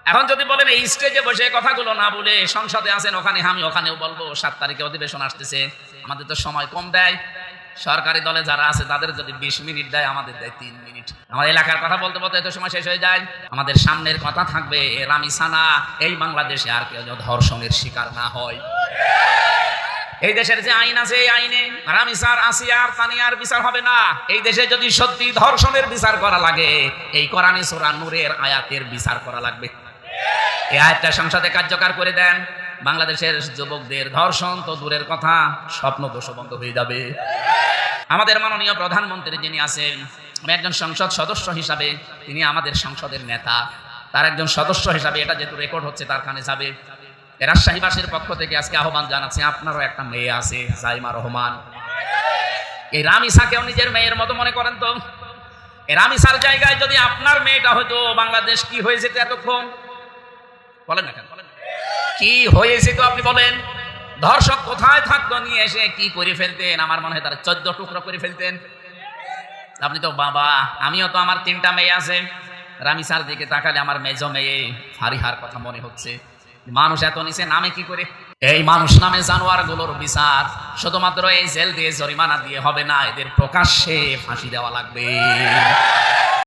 এখন যদি বলেন এই স্টেজে বসে কথাগুলো না বলে সংসদে আছেন, ওখানে আমি ওখানেও বলবো, 7 তারিখে অধিবেশন আসতেছে, আমাদের তো সময় কম দেয়। সরকারি দলে যারা আছে তাদের যদি 20 মিনিট দেয়, আমাদের দেয় 3 মিনিট। আমার এলাকার কথা বলতে বলতে এত সময় শেষ হয়ে যায়। আমাদের সামনের কথা থাকবে রামিসানা, এই বাংলাদেশে আর কেউ ধর্ষণের শিকার না হয়। এই দেশের যে আইন আছে, এই আইনে রামিসার, আসিয়ার, তানিয়ার বিচার হবে না। এই দেশে যদি সত্যি ধর্ষণের বিচার করা লাগে, এই কোরআনে সূরা নূরের আয়াতের বিচার করা লাগবে। এই আয়াতটা সংসদে কার্যকর করে দেন, বাংলাদেশের যুবকদের ধর্ষণ তো দূরের কথা, স্বপ্ন দোষ বন্ধ হয়ে যাবে। আমাদের মাননীয় প্রধানমন্ত্রী যিনি আছেন, আমি একজন সংসদ সদস্য হিসাবে, তিনি আমাদের সংসদের নেতা, তার একজন সদস্য হিসাবে এটা যেহেতু রেকর্ড হচ্ছে তার কানে যাবে। রাজশাহীবাসীর পক্ষ থেকে আজকে আহ্বান জানাচ্ছি, আপনারও একটা মেয়ে আছে জাইমা রহমান, এই রামিসাকেও নিজের মেয়ের মতো মনে করেন তো। এই রামিসার জায়গায় যদি আপনার মেয়েটা হয়তো, বাংলাদেশ কি হয়েছে তো এতক্ষণ বলেন না কেন, কি হয়েছে তো আপনি বলেন। ধর্ষক কোথায় থাকতো, নিয়ে এসে কি করে ফেলতেন, আমার মনে হয় তারা 14 টুকরো করে ফেলতেন। আপনি তো বাবা, আমিও তো, আমার 3টা মেয়ে আছে। রামিসার দিকে তাকালে আমার মেজো মেয়ে ফারিহার কথা মনে হচ্ছে। মানুষ এত নিচে নামে কি করে? এই মানুষ নামে জানোয়ার গুলোর বিচার শুধুমাত্র এই জেল দিয়ে, জরিমানা দিয়ে হবে না, এদের প্রকাশ্যে ফাঁসি দেওয়া লাগবে।